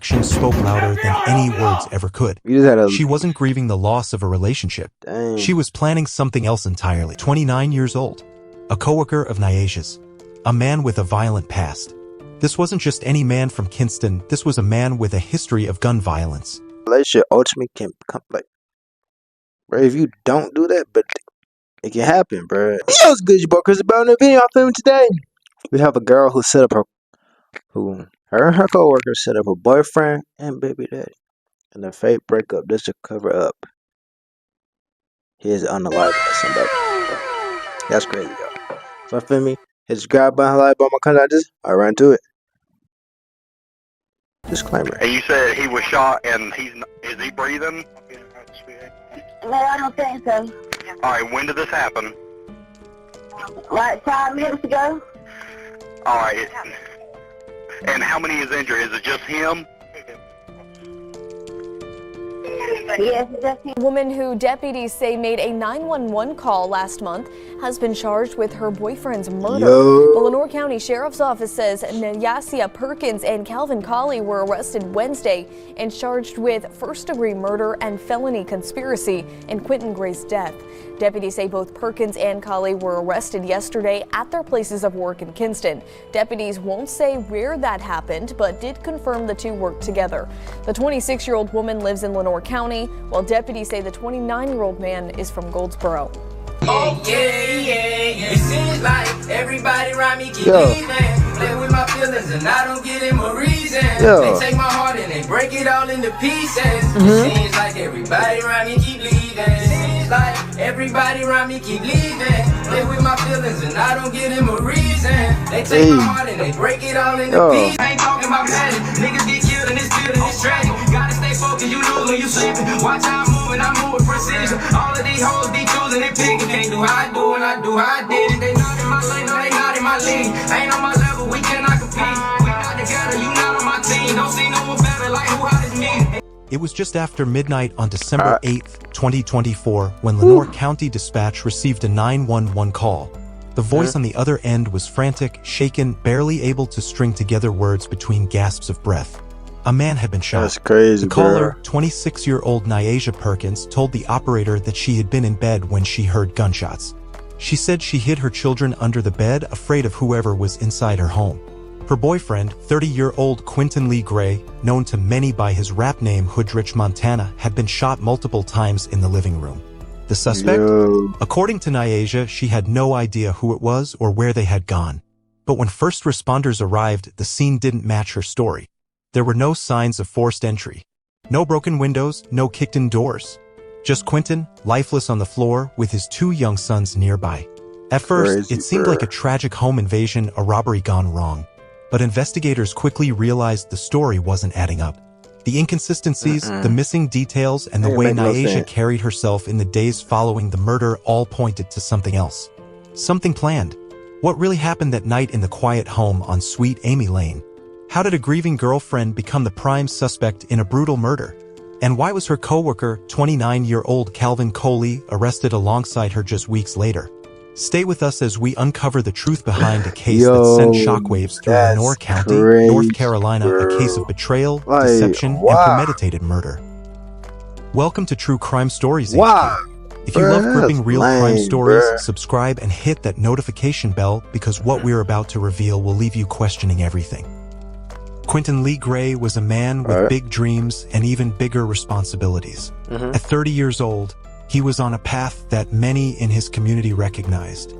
actions spoke louder than any words ever could. She wasn't grieving the loss of a relationship. She was planning something else entirely. 29 years old. A coworker of Nyaja's. A man with a violent past. This wasn't just any man from Kinston. This was a man with a history of gun violence. Relationship ultimately can become like, bro, if you don't do that, but it can happen, bro. Yo, it's good, you bro. Chris about the video I'm filming today. We have a girl who set up her and her coworker set up her boyfriend and baby daddy in a fake breakup just to cover up his unalived somebody. That's crazy, yo. So I feel me. Hit subscribe button, like button, my contact. I ran to it. Disclaimer. And you said he was shot and is he breathing? No, I don't think so. Alright, when did this happen? Like 5 minutes ago. Alright. And how many is injured? Is it just him? Yes, it's just him. A woman who deputies say made a 911 call last month has been charged with her boyfriend's murder. The Lenore County Sheriff's Office says Nyasia Perkins and Calvin Colley were arrested Wednesday and charged with first-degree murder and felony conspiracy in Quentin Gray's death. Deputies say both Perkins and Colley were arrested yesterday at their places of work in Kinston. Deputies won't say where that happened, but did confirm the two worked together. The 26-year-old woman lives in Lenore County, while deputies say the 29-year-old man is from Goldsboro. Oh, yeah. It seems like everybody around me keep leaving. Play with my feelings and I don't give them a reason. They take my heart and they break it all into pieces. It seems like everybody around me keep leaving. It seems like everybody around me keep leaving. Play with my feelings and I don't give them a reason. They take my heart and they break it all into pieces. I ain't talking about magic. Niggas get killed in this building, it's tragic. Gotta stay focused, you lose when you sleeping. Watch how I'm moving, I move with precision. All of these hoes be choosing and picking. Can't do how I do and I do how I did it. They not in my lane, no they not in my league. Ain't on my level, we cannot compete. We not together, you not on my team. Don't see no one better, like who hot as me. It was just after midnight on December 8th, 2024, when Lenore County Dispatch received a 911 call. The voice on the other end was frantic, shaken, barely able to string together words between gasps of breath. A man had been shot. That's crazy, The caller, 26-year-old Nyasia Perkins, told the operator that she had been in bed when she heard gunshots. She said she hid her children under the bed, afraid of whoever was inside her home. Her boyfriend, 30-year-old Quentin Lee Gray, known to many by his rap name Hoodrich Montana, had been shot multiple times in the living room. The suspect? According to Nyasia, she had no idea who it was or where they had gone. But when first responders arrived, the scene didn't match her story. There were no signs of forced entry. No broken windows, no kicked-in doors. Just Quentin, lifeless on the floor, with his two young sons nearby. At first, it seemed like a tragic home invasion, a robbery gone wrong. But investigators quickly realized the story wasn't adding up. The inconsistencies, the missing details, and the way Nyasia carried herself in the days following the murder all pointed to something else. Something planned. What really happened that night in the quiet home on Sweet Amy Lane? How did a grieving girlfriend become the prime suspect in a brutal murder? And why was her coworker, 29-year-old Calvin Colley, arrested alongside her just weeks later? Stay with us as we uncover the truth behind a case that sent shockwaves through Lenore County, North Carolina, a case of betrayal, deception, and premeditated murder. Welcome to True Crime Stories HQ. If you love gripping real crime stories, subscribe and hit that notification bell because what we're about to reveal will leave you questioning everything. Quentin Lee Gray was a man with big dreams and even bigger responsibilities. At 30 years old, he was on a path that many in his community recognized,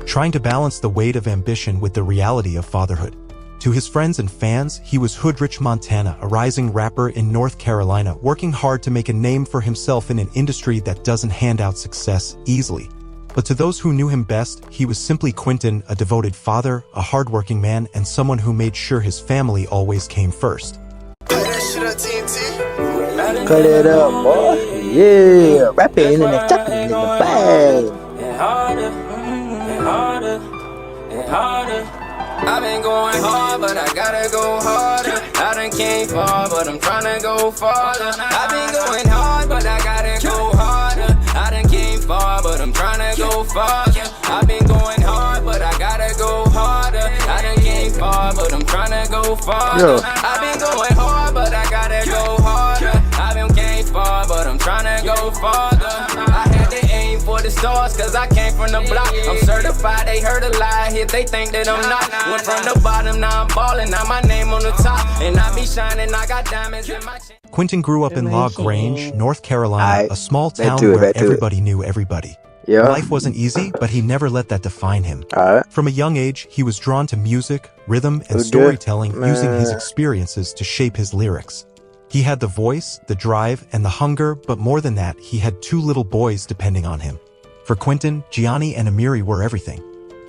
trying to balance the weight of ambition with the reality of fatherhood. To his friends and fans, he was Hoodrich Montana, a rising rapper in North Carolina, working hard to make a name for himself in an industry that doesn't hand out success easily. But to those who knew him best, he was simply Quentin, a devoted father, a hardworking man, and someone who made sure his family always came first. Cut it up, boy. Yeah, rapping in the chocolate in the bag. I've been going hard, but I gotta go harder. I done came far, but I'm tryna go farther. I've been going hard, but I gotta go harder. I done came far, but I'm tryna go farther. I've been going hard, but I gotta go harder. I done came far, but I'm tryna go farther. I've been going hard, tryna go farther. I had to aim for the stars, cause I came from the block. I'm certified, they heard a lie, hit, they think that I'm not. Went from the bottom, now I'm ballin', now my name on the top. And I be shining, I got diamonds in my chin. Quentin grew up in La Grange, North Carolina, a small town where everybody knew everybody. Yeah. Life wasn't easy, but he never let that define him. From a young age, he was drawn to music, rhythm, and storytelling, using his experiences to shape his lyrics. He had the voice, the drive, and the hunger, but more than that, he had 2 little boys depending on him. For Quentin, Gianni and Amiri were everything.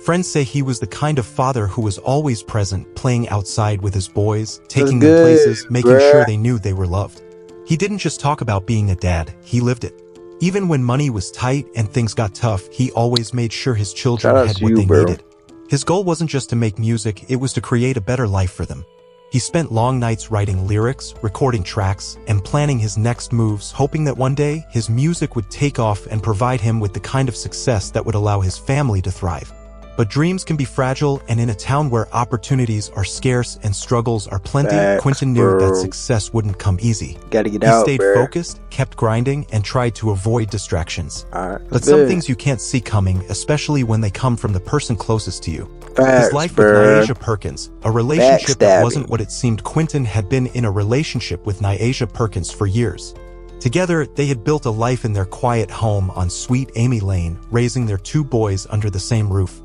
Friends say he was the kind of father who was always present, playing outside with his boys, taking them places, making sure they knew they were loved. He didn't just talk about being a dad, he lived it. Even when money was tight and things got tough, he always made sure his children had what they needed. His goal wasn't just to make music, it was to create a better life for them. He spent long nights writing lyrics, recording tracks, and planning his next moves, hoping that one day his music would take off and provide him with the kind of success that would allow his family to thrive. But dreams can be fragile, and in a town where opportunities are scarce and struggles are plenty, Quentin knew that success wouldn't come easy. Gotta get out, he stayed focused, kept grinding, and tried to avoid distractions. But some things you can't see coming, especially when they come from the person closest to you. His life with Nyasia Perkins, a relationship that wasn't what it seemed. Quentin had been in a relationship with Nyasia Perkins for years. Together, they had built a life in their quiet home on Sweet Amy Lane, raising their 2 boys under the same roof.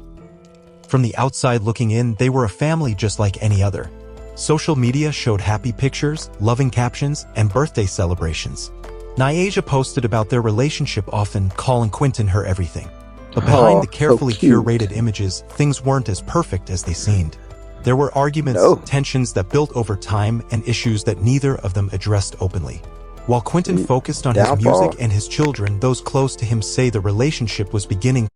From the outside looking in, they were a family just like any other. Social media showed happy pictures, loving captions, and birthday celebrations. Nyasia posted about their relationship, often calling Quentin her everything. But behind the carefully curated images, things weren't as perfect as they seemed. There were arguments, tensions that built over time, and issues that neither of them addressed openly. While Quentin focused on his music and his children, those close to him say the relationship was beginning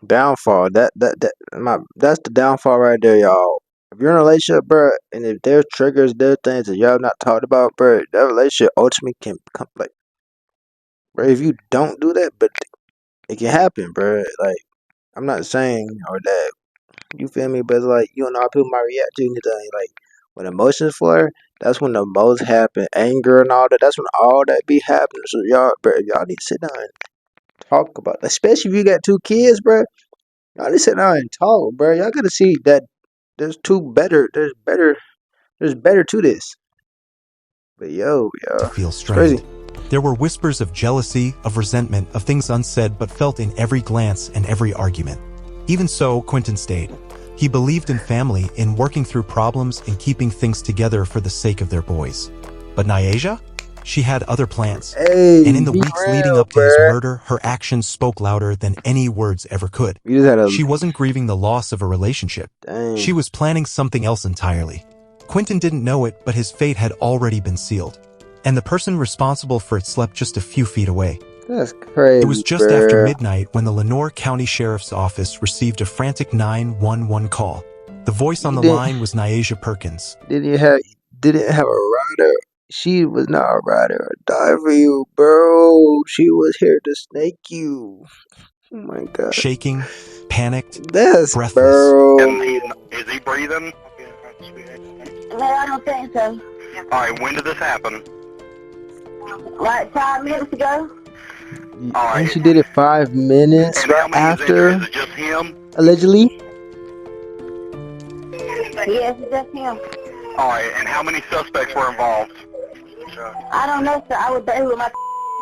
downfall. That's the downfall right there, y'all. If you're in a relationship, bro, and if there's triggers, there's things that y'all not talked about, bro, that relationship ultimately can become like, bro, if you don't do that, but it can happen, bro. Like, I'm not saying or that, you feel me, but it's like, you don't know how people might react to anything. Like, when emotions flare, that's when the most happen. Anger and all that, that's when all that be happening. So y'all, bro, y'all need to sit down and talk about it. Especially if you got 2 kids, bro. Y'all need to sit down and talk, bro. Y'all gotta see that there's better to this. But yo, feel strained. There were whispers of jealousy, of resentment, of things unsaid but felt in every glance and every argument. Even so, Quentin stayed. He believed in family, in working through problems and keeping things together for the sake of their boys. But Nyasia? She had other plans. And in the weeks leading up to his murder, her actions spoke louder than any words ever could. She wasn't grieving the loss of a relationship. She was planning something else entirely. Quentin didn't know it, but his fate had already been sealed. And the person responsible for it slept just a few feet away. That's crazy. It was just after midnight when the Lenoir County Sheriff's Office received a frantic 911 call. The voice on the line was Nyasia Perkins. Didn't have a rider. She was not a rider or die for you, bro. She was here to snake you. Oh my god. Shaking, panicked, breathless. Bro. Is he breathing? No, I don't think so. Alright, when did this happen? Like 5 minutes ago. And she did it 5 minutes right after. Is it just him? Allegedly. Yes, it's just him. Alright, and how many suspects were involved? I don't know, sir. I was there with my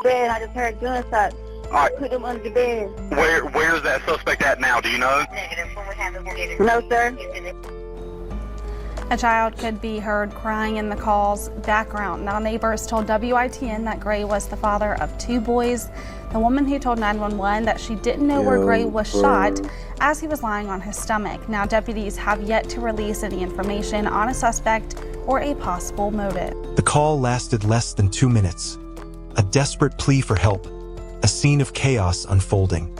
bed and I just heard gunshots. Alright. Put them under the bed. Where's that suspect at now? Do you know? No, sir. A child could be heard crying in the call's background. Now, neighbors told WITN that Gray was the father of 2 boys. The woman who told 911 that she didn't know where Gray was shot as he was lying on his stomach. Now, deputies have yet to release any information on a suspect or a possible motive. The call lasted less than 2 minutes. A desperate plea for help. A scene of chaos unfolding.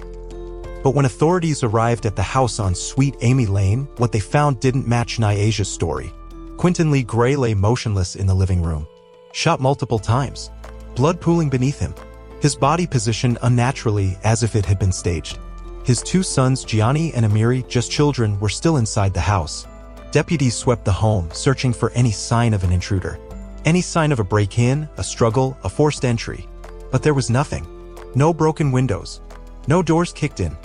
But when authorities arrived at the house on Sweet Amy Lane, what they found didn't match Nyasia's story. Quentin Lee Gray lay motionless in the living room, shot multiple times, blood pooling beneath him, his body positioned unnaturally as if it had been staged. His 2 sons, Gianni and Amiri, just children, were still inside the house. Deputies swept the home, searching for any sign of an intruder, any sign of a break-in, a struggle, a forced entry. But there was nothing. No broken windows. No doors kicked in.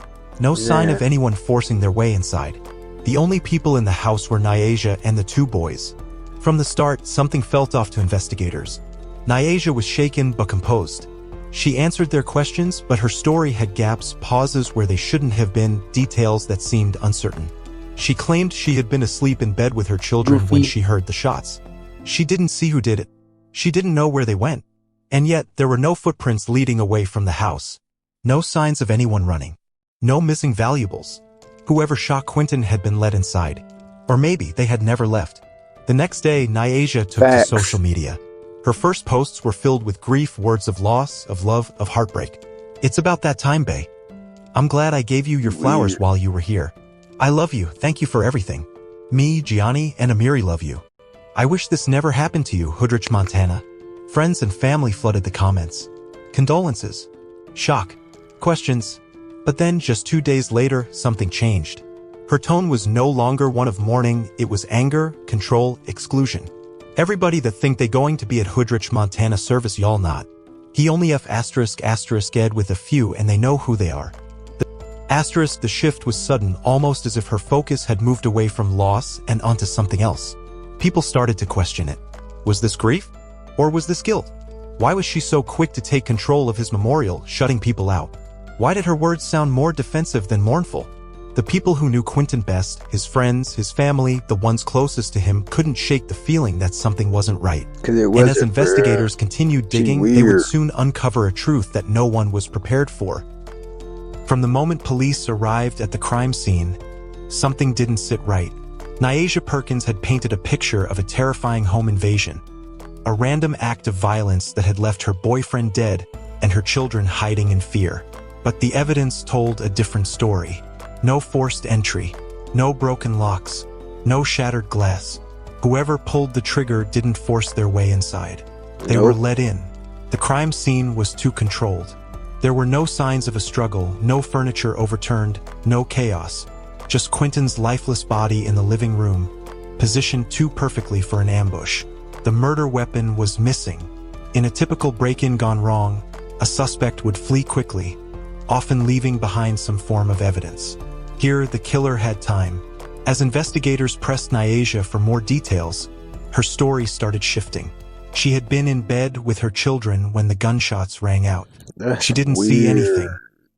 No sign of anyone forcing their way inside. The only people in the house were Nyasha and the two boys. From the start, something felt off to investigators. Nyasha was shaken but composed. She answered their questions, but her story had gaps, pauses where they shouldn't have been, details that seemed uncertain. She claimed she had been asleep in bed with her children when she heard the shots. She didn't see who did it. She didn't know where they went. And yet, there were no footprints leading away from the house. No signs of anyone running. No missing valuables. Whoever shot Quentin had been let inside. Or maybe they had never left. The next day, Nyasha took to social media. Her first posts were filled with grief, words of loss, of love, of heartbreak. It's about that time, bae. I'm glad I gave you your flowers while you were here. I love you, thank you for everything. Me, Gianni, and Amiri love you. I wish this never happened to you, Hoodrich, Montana. Friends and family flooded the comments. Condolences. Shock. Questions. But then, just 2 days later, something changed. Her tone was no longer one of mourning, it was anger, control, exclusion. Everybody that think they going to be at Hoodrich, Montana service y'all not. He only F *** ed with a few and they know who they are. The shift was sudden, almost as if her focus had moved away from loss and onto something else. People started to question it. Was this grief? Or was this guilt? Why was she so quick to take control of his memorial, shutting people out? Why did her words sound more defensive than mournful? The people who knew Quentin best, his friends, his family, the ones closest to him, couldn't shake the feeling that something wasn't right. And as investigators continued digging, they would soon uncover a truth that no one was prepared for. From the moment police arrived at the crime scene, something didn't sit right. Nyasha Perkins had painted a picture of a terrifying home invasion. A random act of violence that had left her boyfriend dead and her children hiding in fear. But the evidence told a different story. No forced entry, no broken locks, no shattered glass. Whoever pulled the trigger didn't force their way inside. They were let in. The crime scene was too controlled. There were no signs of a struggle, no furniture overturned, no chaos. Just Quentin's lifeless body in the living room, positioned too perfectly for an ambush. The murder weapon was missing. In a typical break-in gone wrong, a suspect would flee quickly, often leaving behind some form of evidence. Here, the killer had time. As investigators pressed Nyasha for more details, her story started shifting. She had been in bed with her children when the gunshots rang out. She didn't see anything.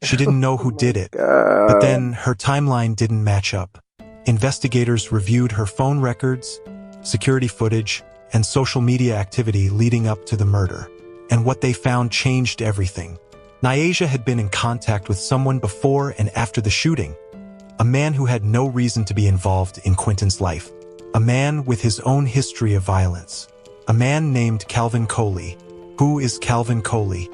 She didn't know who did it. But then, her timeline didn't match up. Investigators reviewed her phone records, security footage, and social media activity leading up to the murder. And what they found changed everything. Nyasha had been in contact with someone before and after the shooting. A man who had no reason to be involved in Quentin's life. A man with his own history of violence. A man named Calvin Coley. Who is Calvin Coley?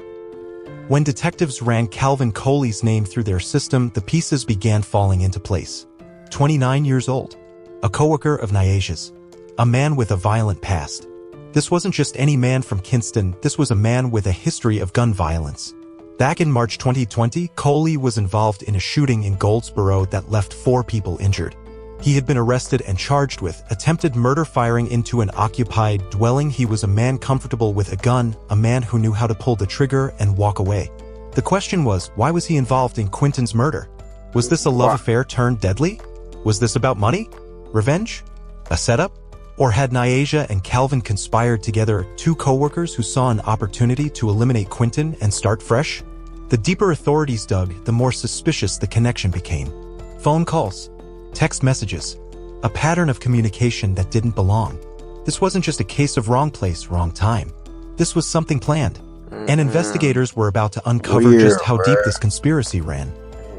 When detectives ran Calvin Coley's name through their system, the pieces began falling into place. 29 years old. A coworker of Nyasha's. A man with a violent past. This wasn't just any man from Kinston, this was a man with a history of gun violence. Back in March 2020, Coley was involved in a shooting in Goldsboro that left 4 people injured. He had been arrested and charged with attempted murder firing into an occupied dwelling. He was a man comfortable with a gun, a man who knew how to pull the trigger and walk away. The question was, why was he involved in Quentin's murder? Was this a love affair turned deadly? Was this about money? Revenge? A setup? Or had Nyasha and Calvin conspired together, 2 co-workers who saw an opportunity to eliminate Quentin and start fresh? The deeper authorities dug, the more suspicious the connection became. Phone calls, text messages, a pattern of communication that didn't belong. This wasn't just a case of wrong place, wrong time. This was something planned. And investigators were about to uncover just how deep this conspiracy ran.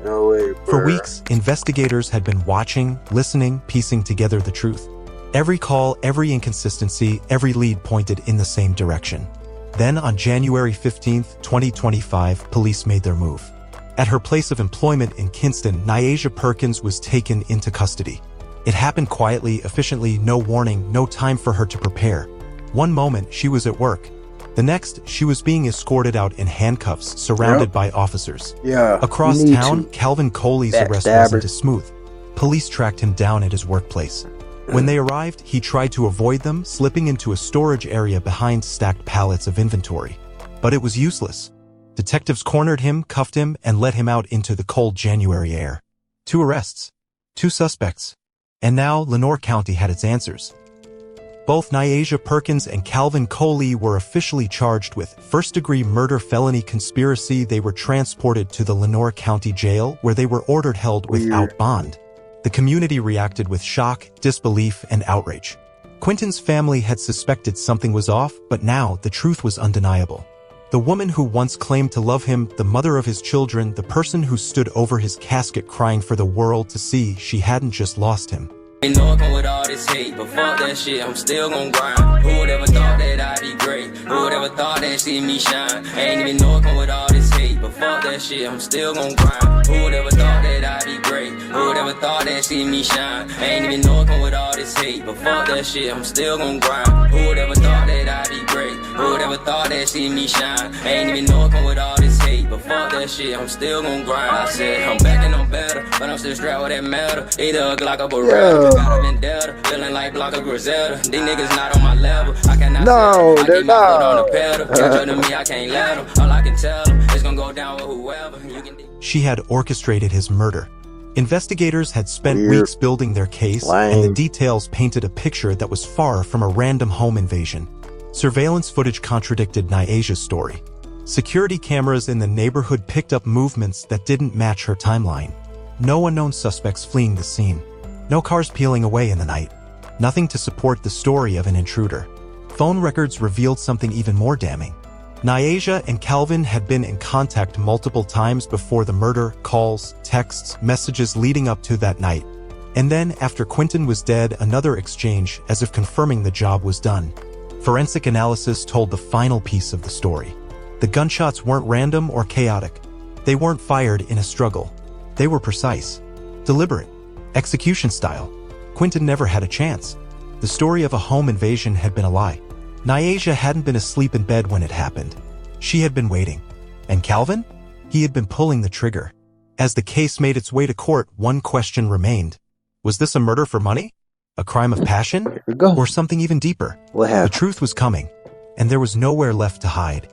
No way, bro. For weeks, investigators had been watching, listening, piecing together the truth. Every call, every inconsistency, every lead pointed in the same direction. Then on January 15, 2025, police made their move. At her place of employment in Kinston, Nyasha Perkins was taken into custody. It happened quietly, efficiently, no warning, no time for her to prepare. One moment, she was at work. The next, she was being escorted out in handcuffs, surrounded by officers. Across town, Calvin Coley's arrest wasn't as smooth. Police tracked him down at his workplace. When they arrived, he tried to avoid them, slipping into a storage area behind stacked pallets of inventory. But it was useless. Detectives cornered him, cuffed him, and let him out into the cold January air. 2 arrests, 2 suspects, and now Lenoir County had its answers. Both Nyasia Perkins and Calvin Coley were officially charged with first-degree murder felony conspiracy. They were transported to the Lenoir County Jail, where they were ordered held without bond. The community reacted with shock, disbelief, and outrage. Quentin's family had suspected something was off, but now the truth was undeniable. The woman who once claimed to love him, the mother of his children, the person who stood over his casket crying for the world to see, she hadn't just lost him. Ain't no come with all this hate, but fuck that shit, I'm still gon' grind. Who would ever thought that I'd be great? Who would ever thought that see me shine? Ain't even know it come with all this hate, but fuck that shit, I'm still gon' grind. Who would ever thought that I'd be great? Who would ever thought that see me shine? Ain't even know it come with all this hate, but fuck that shit, I'm still gon' grind. Who would ever thought that I'd be great? Who would ever thought that see me shine? Ain't even know it come with all this hate, but fuck that shit, I'm still gon' grind. I said, I'm back and I'm better, but I'm still strapped with that metal. Either a Glock or a Beretta. Got a vendetta, feeling like Block of Griselda. These niggas not on my level. I cannot No, I they're keep my foot not. on the pedal. Can't to me, I can't let them. All I can tell them, it's gonna go down with whoever. You can... She had orchestrated his murder. Investigators had spent weeks building their case, and the details painted a picture that was far from a random home invasion. Surveillance footage contradicted Nyasia's story. Security cameras in the neighborhood picked up movements that didn't match her timeline. No unknown suspects fleeing the scene. No cars peeling away in the night. Nothing to support the story of an intruder. Phone records revealed something even more damning. Nyasia and Calvin had been in contact multiple times before the murder, calls, texts, messages leading up to that night. And then, after Quentin was dead, another exchange, as if confirming the job was done. Forensic analysis told the final piece of the story. The gunshots weren't random or chaotic. They weren't fired in a struggle. They were precise, deliberate, execution style. Quentin never had a chance. The story of a home invasion had been a lie. Nyasia hadn't been asleep in bed when it happened. She had been waiting. And Calvin? He had been pulling the trigger. As the case made its way to court, one question remained. Was this a murder for money? A crime of passion? Or something even deeper? The truth was coming, and there was nowhere left to hide.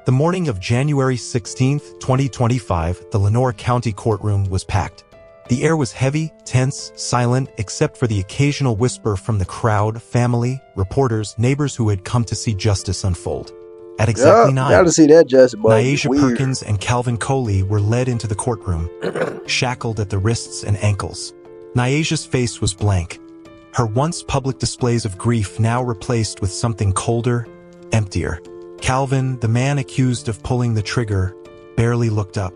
The morning of January 16, 2025, the Lenoir County courtroom was packed. The air was heavy, tense, silent, except for the occasional whisper from the crowd, family, reporters, neighbors who had come to see justice unfold. At exactly 9, gotta see that justice, boy. Nyasia Perkins and Calvin Coley were led into the courtroom, shackled at the wrists and ankles. Nyasia's face was blank. Her once public displays of grief now replaced with something colder, emptier. Calvin, the man accused of pulling the trigger, barely looked up.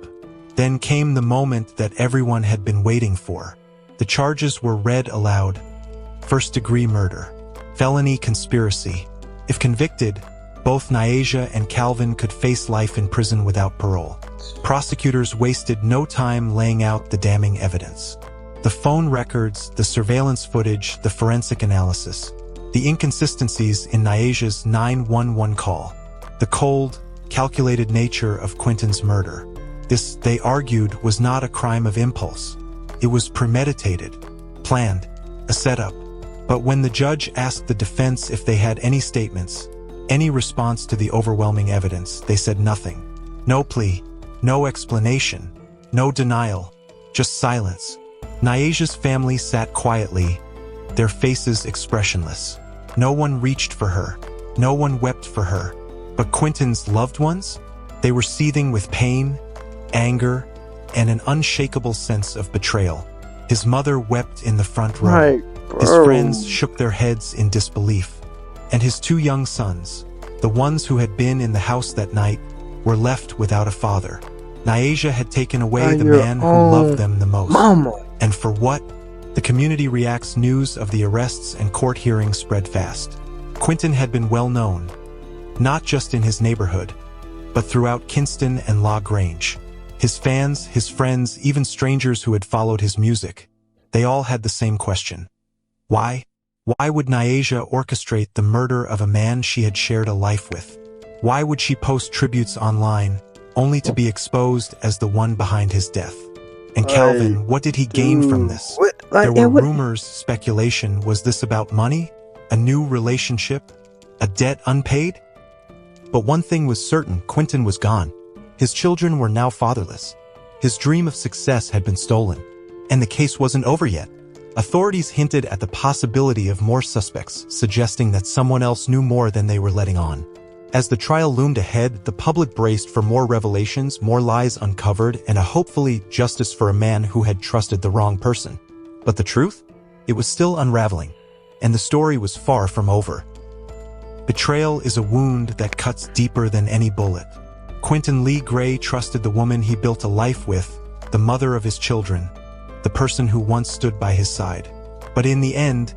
Then came the moment that everyone had been waiting for. The charges were read aloud. First-degree murder. Felony conspiracy. If convicted, both Nyasia and Calvin could face life in prison without parole. Prosecutors wasted no time laying out the damning evidence. The phone records, the surveillance footage, the forensic analysis. The inconsistencies in Nyasia's 911 call. The cold, calculated nature of Quentin's murder. This, they argued, was not a crime of impulse. It was premeditated, planned, a setup. But when the judge asked the defense if they had any statements, any response to the overwhelming evidence, they said nothing. No plea, no explanation, no denial, just silence. Nyasia's family sat quietly, their faces expressionless. No one reached for her. No one wept for her. But Quentin's loved ones? They were seething with pain, anger, and an unshakable sense of betrayal. His mother wept in the front row. His friends shook their heads in disbelief. And his 2 young sons, the ones who had been in the house that night, were left without a father. Nyasia had taken away the man who loved them the most. And for what? The community reacts. News of the arrests and court hearings spread fast. Quentin had been well known, not just in his neighborhood, but throughout Kinston and La Grange. His fans, his friends, even strangers who had followed his music, they all had the same question. Why? Why would Nyasia orchestrate the murder of a man she had shared a life with? Why would she post tributes online, only to be exposed as the one behind his death? And Calvin, what did he gain from this? There were rumors, speculation. Was this about money? A new relationship? A debt unpaid? But one thing was certain, Quentin was gone. His children were now fatherless. His dream of success had been stolen. And the case wasn't over yet. Authorities hinted at the possibility of more suspects, suggesting that someone else knew more than they were letting on. As the trial loomed ahead, the public braced for more revelations, more lies uncovered, and hopefully justice for a man who had trusted the wrong person. But the truth? It was still unraveling, and the story was far from over. Betrayal is a wound that cuts deeper than any bullet. Quentin Lee Gray trusted the woman he built a life with, the mother of his children, the person who once stood by his side. But in the end,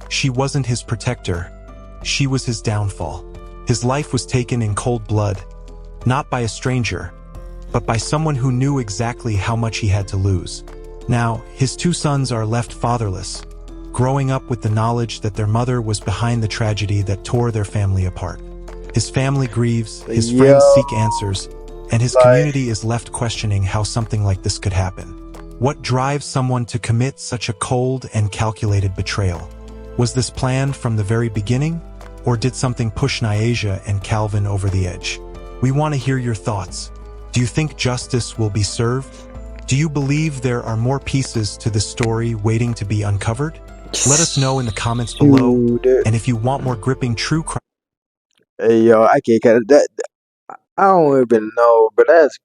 she wasn't his protector. She was his downfall. His life was taken in cold blood, not by a stranger, but by someone who knew exactly how much he had to lose. Now, his two sons are left fatherless, growing up with the knowledge that their mother was behind the tragedy that tore their family apart. His family grieves, his friends seek answers, and his community is left questioning how something like this could happen. What drives someone to commit such a cold and calculated betrayal? Was this planned from the very beginning, or did something push Nyasia and Calvin over the edge? We want to hear your thoughts. Do you think justice will be served? Do you believe there are more pieces to this story waiting to be uncovered? Let us know in the comments below, and if you want more gripping true crime. Hey, yo, I can't cut that. I don't even know, but that's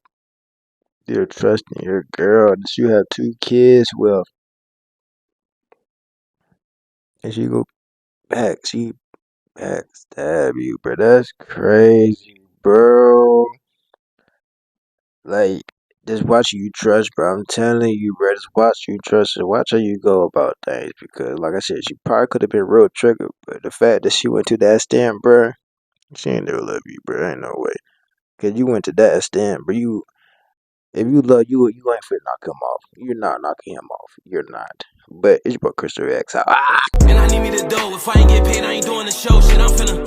you're trusting your girl that you have 2 kids with, and she backstab you, bro. That's crazy, bro. Like, just watch you trust, bro. I'm telling you, bro. Just watch you trust and watch how you go about things. Because, like I said, she probably could have been real triggered, but the fact that she went to that stand, bro, she ain't never love you, bro. Ain't no way. Cause you went to that stand, bro. If you love you ain't finna knock him off. You're not knocking him off. You're not. But it's about Crystal X. And I need me to do. If I ain't get paid, I ain't doing the show. Shit, I'm finna.